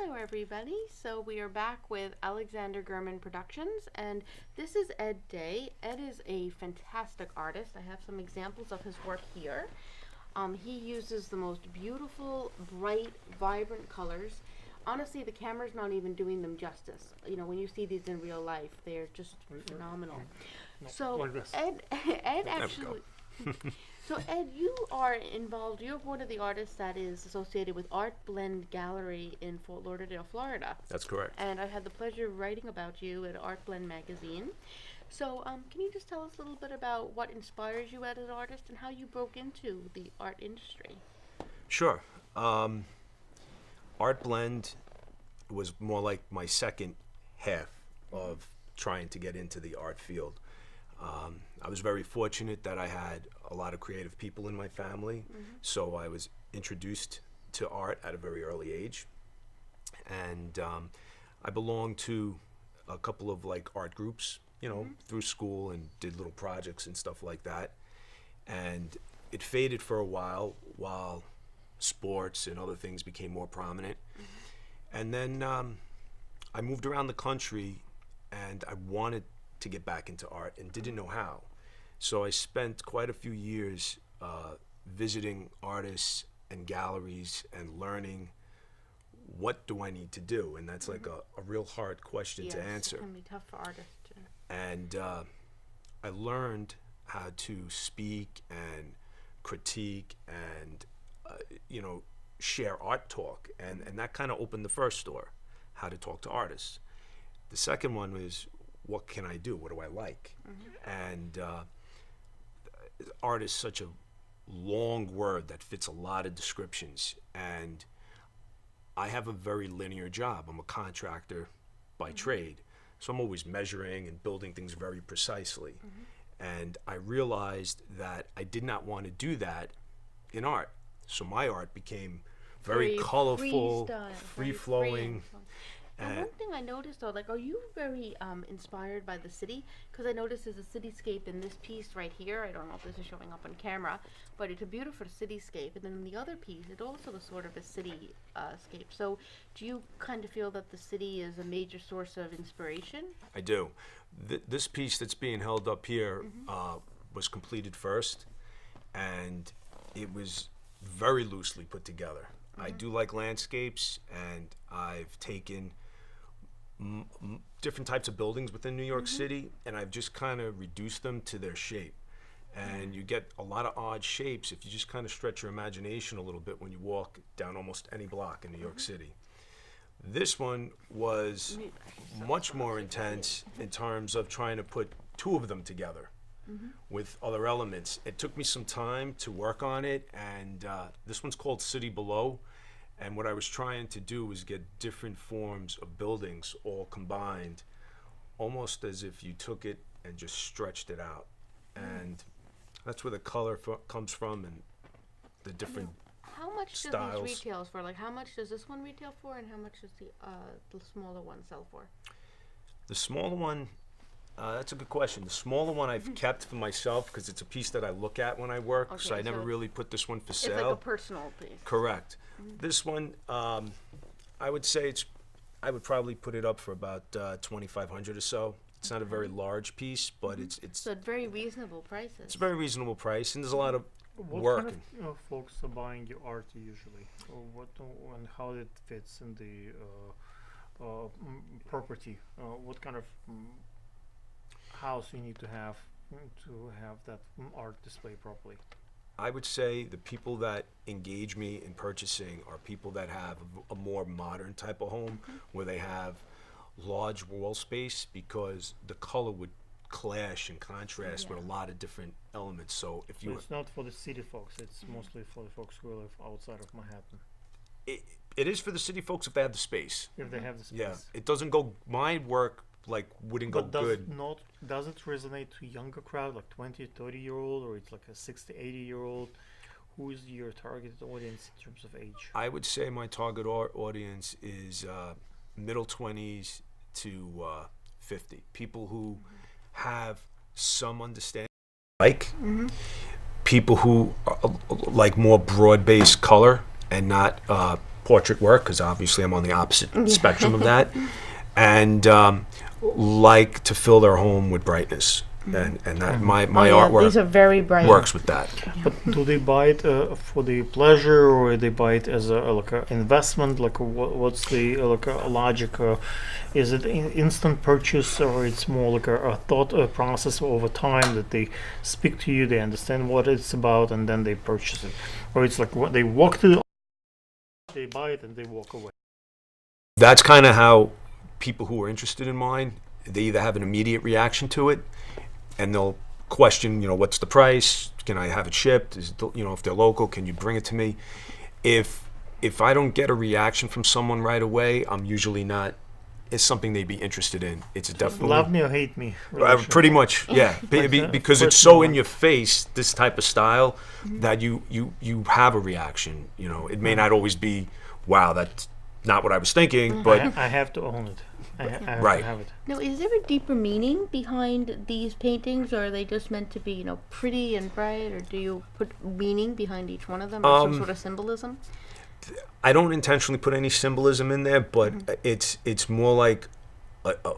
Hello everybody. So we are back with Alexander Gurman Productions, and this is Ed Day. Ed is a fantastic artist. I have some examples of his work here. He uses the most beautiful, bright, vibrant colors. Honestly, the camera's not even doing them justice. You know, when you see these in real life, they're just phenomenal. So like this. Ed actually. So Ed, you are involved. You're one of the artists that is associated with Art Blend Gallery in Fort Lauderdale, Florida. That's correct. And I had the pleasure of writing about you at Art Blend magazine. So can you just tell us a little bit about what inspires you as an artist and how you broke into the art industry? Sure. Art Blend was more like my second half of trying to get into the art field. I was very fortunate that I had a lot of creative people in my family, so I was introduced to art at a very early age. And I belonged to a couple of like art groups, you know, through school, and did little projects and stuff like that. And it faded for a while sports and other things became more prominent. And then I moved around the country, and I wanted to get back into art and didn't know how. So I spent quite a few years visiting artists and galleries and learning what do I need to do, and that's like a real hard question to answer. It can be tough for artists. And I learned how to speak and critique and you know, share art talk, and that kind of opened the first door, how to talk to artists. The second one was, what can I do? What do I like? And art is such a long word that fits a lot of descriptions, and I have a very linear job. I'm a contractor by trade, so I'm always measuring and building things very precisely. And I realized that I did not want to do that in art. So my art became very colorful, free-flowing. And one thing I noticed though, like, are you very inspired by the city? Because I noticed there's a cityscape in this piece right here. I don't know if this is showing up on camera, but it's a beautiful cityscape. And then in the other piece, it also is sort of a cityscape. So do you kind of feel that the city is a major source of inspiration? I do. This piece that's being held up here was completed first, and it was very loosely put together. I do like landscapes, and I've taken different types of buildings within New York City, and I've just kind of reduced them to their shape. And you get a lot of odd shapes if you just kind of stretch your imagination a little bit when you walk down almost any block in New York City. This one was much more intense in terms of trying to put two of them together with other elements. It took me some time to work on it, and this one's called City Below. And what I was trying to do was get different forms of buildings all combined, almost as if you took it and just stretched it out. And that's where the color comes from, and the different How much styles. do these retails for? Like, how much does this one retail for, and how much does the smaller one sell for? The smaller one, that's a good question. The smaller one I've kept for myself because it's a piece that I look at when I work, so Okay, I never so really put this one for It's sale. like a personal piece. Correct. This one, I would say I would probably put it up for about $2,500 or so. It's not a very large piece, but it's So at very reasonable prices. it's a very reasonable price, and there's a lot of What work. kind of folks are buying your art usually, or what and how it fits in the property? What kind of house you need to have that art display properly? I would say the people that engage me in purchasing are people that have a more modern type of home where they have large wall space, because the color would clash and contrast with a lot of different elements. So if So you, it's not for the city folks, it's mostly for the folks who live outside of Manhattan, it is for the city folks if they have the space. if they have the space. Yeah, it doesn't go. My work wouldn't go But good. does it resonate to younger crowd, like 20, 30-year-old, or it's like a 60, 80-year-old? Who is your targeted audience in terms of age? I would say my target audience is middle 20s to 50. People who have some understanding, like people who are, like more broad-based color and not portrait work, because obviously I'm on the opposite spectrum of that, and like to fill their home with brightness, and that my artwork These are very bright. works with that. But do they buy it for the pleasure, or they buy it as a like a investment? Like what's the like a logic? Is it instant purchase, or it's more like a thought process over time that they speak to you, they understand what it's about, and then they purchase it, or it's like what they walk to, they buy it and they walk away. That's kind of how people who are interested in mine, they either have an immediate reaction to it, and they'll question, what's the price? Can I have it shipped? If they're local, can you bring it to me? If I don't get a reaction from someone right away, I'm usually not. It's something they'd be interested in. It's definitely Love me or hate me. pretty much, yeah. Because it's so in your face, this type of style, that you have a reaction. It may not always be, wow, that's not what I was thinking, but I have to own it. I have Right. to have it. Now, is there a deeper meaning behind these paintings, or are they just meant to be, pretty and bright, or do you put meaning behind each one of them, or some sort of symbolism? I don't intentionally put any symbolism in there, but it's more like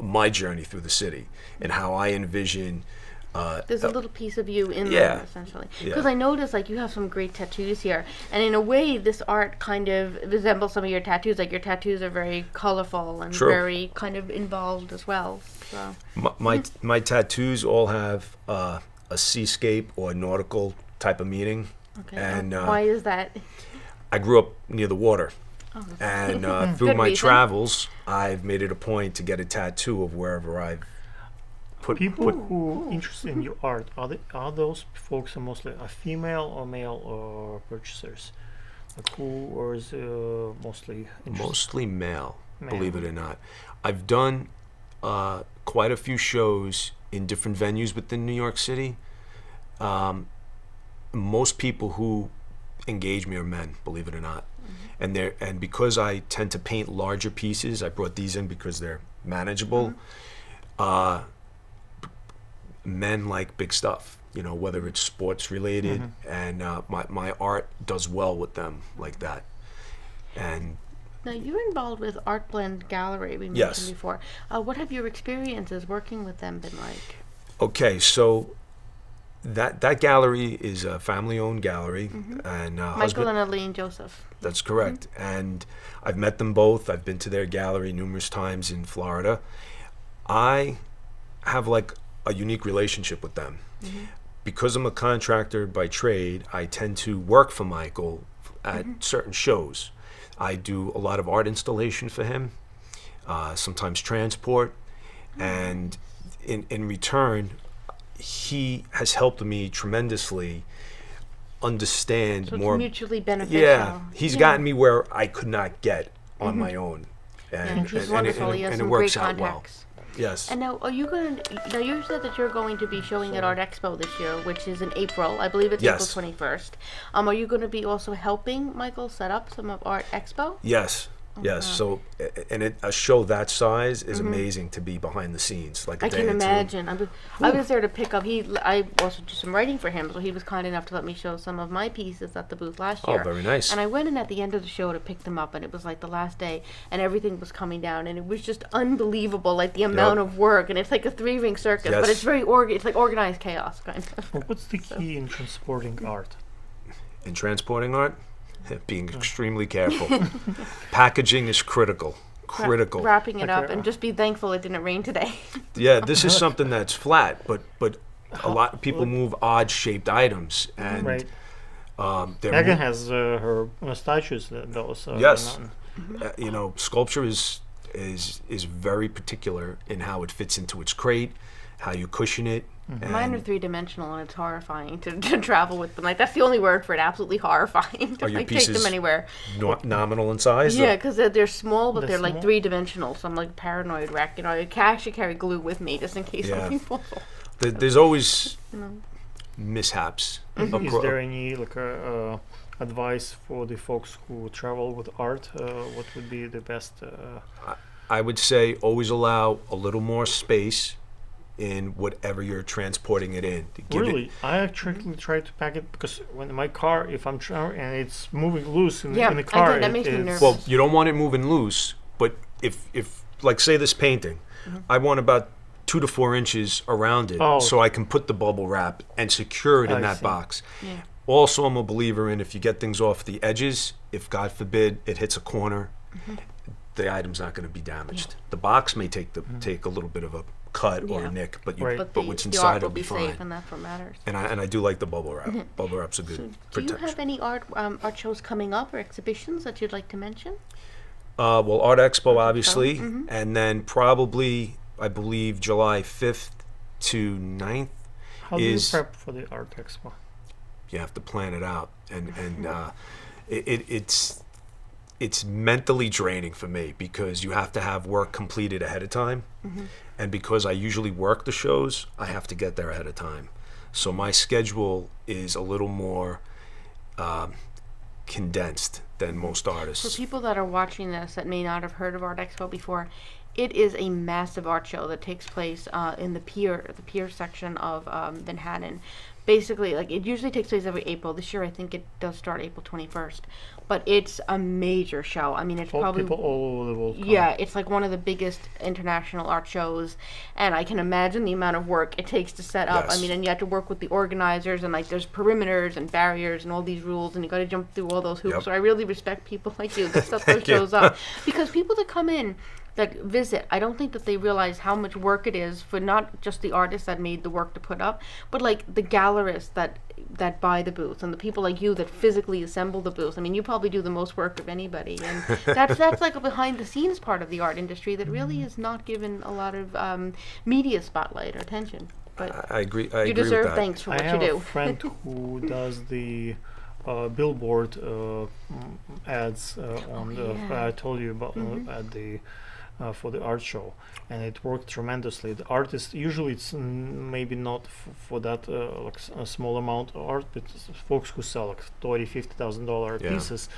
my journey through the city and how I envision. There's a little piece of you in yeah. there, essentially. Because I noticed, you have some great tattoos here. And in a way, this art kind of resembles some of your tattoos. Like, your tattoos are very colorful and True. very kind of involved as well. So. My tattoos all have a seascape or nautical type of meaning. Okay. And why is that? I grew up near the water. Oh, And through Good my reason. travels, I've made it a point to get a tattoo of wherever I've People who are interested in your art, are those folks mostly a female or male purchasers? Like who or is mostly interested? mostly male, Male. believe it or not. I've done quite a few shows in different venues within New York City. Most people who engage me are men, believe it or not. And because I tend to paint larger pieces, I brought these in because they're manageable. Men like big stuff, whether it's sports related, and my art does well with them like that. And Now, you're involved with Art Blend Gallery, we mentioned Yes. before. What have your experiences working with them been like? okay, so that gallery is a family-owned gallery, and Michael husband. and Aline Joseph. That's correct. And I've met them both. I've been to their gallery numerous times in Florida. I have like a unique relationship with them. Because I'm a contractor by trade, I tend to work for Michael at certain shows. I do a lot of art installation for him, sometimes transport, and in return, he has helped me tremendously understand So it's more. mutually beneficial. Yeah, he's gotten me where I could not get on my own, And he's wonderful. He has and some it great works out well. contacts. Yes. And now, you said that you're going to be showing at Art Expo this year, which is in April. I believe it's Yes. April 21st. Are you going to be also helping Michael set up some of Art Expo? Yes. Yes. So, a show that size is amazing to be behind the scenes, like a I day can or two. imagine. I was there to pick up. I also did some writing for him, so he was kind enough to let me show some of my pieces at the booth last Oh, year. very nice. And I went in at the end of the show to pick them up, and it was like the last day, and everything was coming down, and it was just unbelievable, like the amount of work. And it's like a 3-ring circus, but Yes. it's very it's like organized chaos, kind of. Well, what's the key in transporting art? In transporting art, being extremely careful. Packaging is critical. Critical. Wrapping it Like up, and just be thankful it didn't rain today. Yeah, this is something that's flat, but a lot of people move odd shaped items, and Right. they're Megan has her statues those. Yes. Sculpture is very particular in how it fits into its crate, how you cushion it. Mine are 3-dimensional, and it's horrifying to travel with them. Like, that's the only word for it. Absolutely horrifying to Are your take them pieces anywher. Nominal in size. Yeah, because they're small, but They're they're like small? 3-dimensional. So I'm like paranoid wreck. I can actually carry glue with me just in case Yeah. something falls. There's always mishaps. Is there any advice for the folks who travel with art? What would be the best? I would say always allow a little more space in whatever you're transporting it in. To give Really, I actually try to pack it because when in my car, if I'm traveling and it's moving loose in Yeah, the I car, get- that makes me it's- nervous. Well, you don't want it moving loose, but if like say this painting, I want about 2 to 4 inches around it, Oh. so I can put the bubble wrap and secure it in I that see. box. Yeah. Also, I'm a believer in if you get things off the edges, if God forbid it hits a corner, the item's not going to be damaged. The box may take a little bit of a cut or Yeah. a nick, but Right. But what's the inside art will will be be fine. safe, and that's what matters. And I do like the bubble wrap. Bubble wrap's a good Do you protection. have any art shows coming up or exhibitions that you'd like to mention? Well, Art Expo, Art Expo, obviously, mhm. and then probably, I believe, July 5th to 9th. How do you is- prep for the art expo? You have to plan it out, and it's mentally draining for me because you have to have work completed ahead of time, and because I usually work the shows, I have to get there ahead of time. So my schedule is a little more condensed than most For artists. people that are watching this that may not have heard of Art Expo before, it is a massive art show that takes place in the pier section of Manhattan. Basically, like it usually takes place every April. This year, I think it does start April 21st. But it's a major show. I mean, it's All probably people all over the world. come. yeah, it's like one of the biggest international art shows, and I can imagine the amount of work it takes to set up. I Yes. mean, and you have to work with the organizers, and like there's perimeters and barriers and all these rules, and you got to jump through all those hoops. Yep. So I really respect people like you that set those Thank you. shows up, because people that come in that visit, I don't think that they realize how much work it is for not just the artists that made the work to put up, but like the gallerists that buy the booth and the people like you that physically assemble the booth. I mean, you probably do the most work of anybody, and that's like a behind the scenes part of the art industry that really is not given a lot of media spotlight or attention. But I agree. I you agree deserve with that. thanks for I what have you do. a friend who does the billboard ads on the. yeah. I told you about at the for the art show, and it worked tremendously. The artist usually it's maybe not for that like a small amount of art, but folks who sell like $50,000 Yeah. pieces.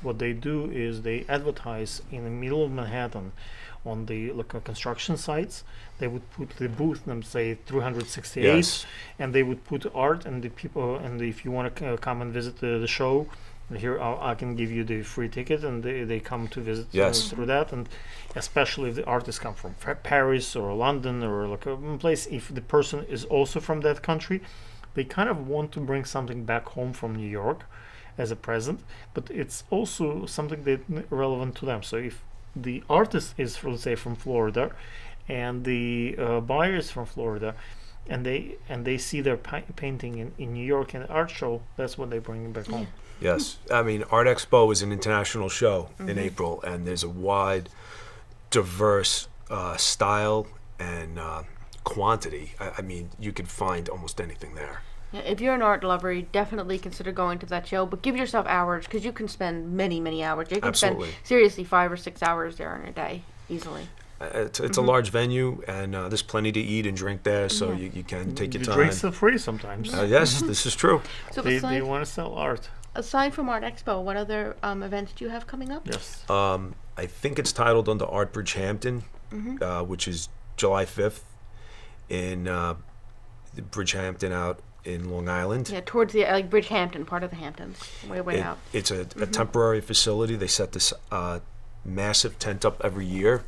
What they do is they advertise in the middle of Manhattan on the construction sites. They would put the booth and say 368, Yes. and they would put art, and the people, and if you want to come and visit the show, here I can give you the free ticket, and they come to visit Yes. through that. And especially if the artists come from Paris or London or like a place, if the person is also from that country, they kind of want to bring something back home from New York as a present, but it's also something that relevant to them. So if the artist is from, let's say, from Florida, and the buyer is from Florida, and they see their painting in New York in the art show, that's when they bring it back home. Yes, I mean Art Expo is an international show in April, and there's a wide, diverse style and quantity. I mean, you can find almost anything there. Yeah, if you're an art lover, you definitely consider going to that show, but give yourself hours, because you can spend many hours. You can Absolutely. spend seriously 5 or 6 hours there in a day easily. It's a large venue, and there's plenty to eat and drink there, so you can take your The time. drinks are free sometimes. Yes, this is true. So They aside, want to sell art. aside from Art Expo, what other events do you have coming up? Yes. I think it's titled under Art Bridgehampton, which is July 5th in Bridgehampton out in Long Island. Yeah, towards the like Bridgehampton, part of the Hamptons, way out. It's a temporary facility. They set this massive tent up every year.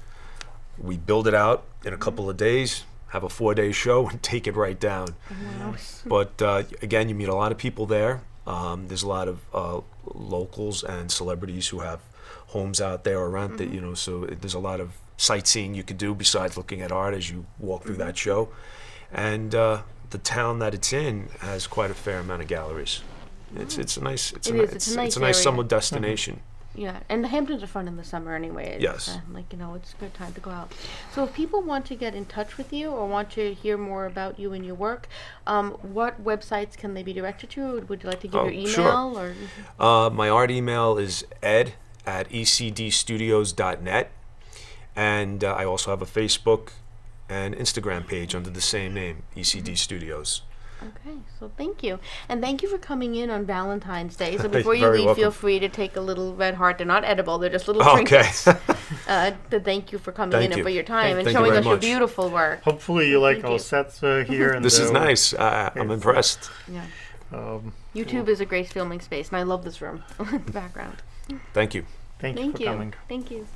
We build it out in a couple of days, have a 4-day show, and take it right down. But again, you meet a lot of people there. There's a lot of locals and celebrities who have homes out there or rent it, so there's a lot of sightseeing you could do besides looking at art as you walk through that show. And the town that it's in has quite a fair amount of galleries. It's a nice It is. It's a nice area. summer destination. Yeah, and the Hamptons are fun in the summer anyway. It's, Yes. It's a good time to go out. So if people want to get in touch with you or want to hear more about you and your work, what websites can they be directed to? Would you like to give your email? Sure. Or My art email is ed@ecdstudios.net, and I also have a Facebook and Instagram page under the same name, ECD Studios. Okay, so thank you. And thank you for coming in on Valentine's Day. So before you Very leave, feel welcome. free to take a little red heart. They're not edible, they're just little Okay. trinkets. to thank you for coming Thank in and you. for your time and Thank you showing very us your much. beautiful work. Hopefully you like Thank our you. sets here. And This is nice. I'm it's, impressed. Yeah. Um, YouTube is a great filming space, and I love this room in the background. Thank you. thank you Thank for you. coming. Thank you.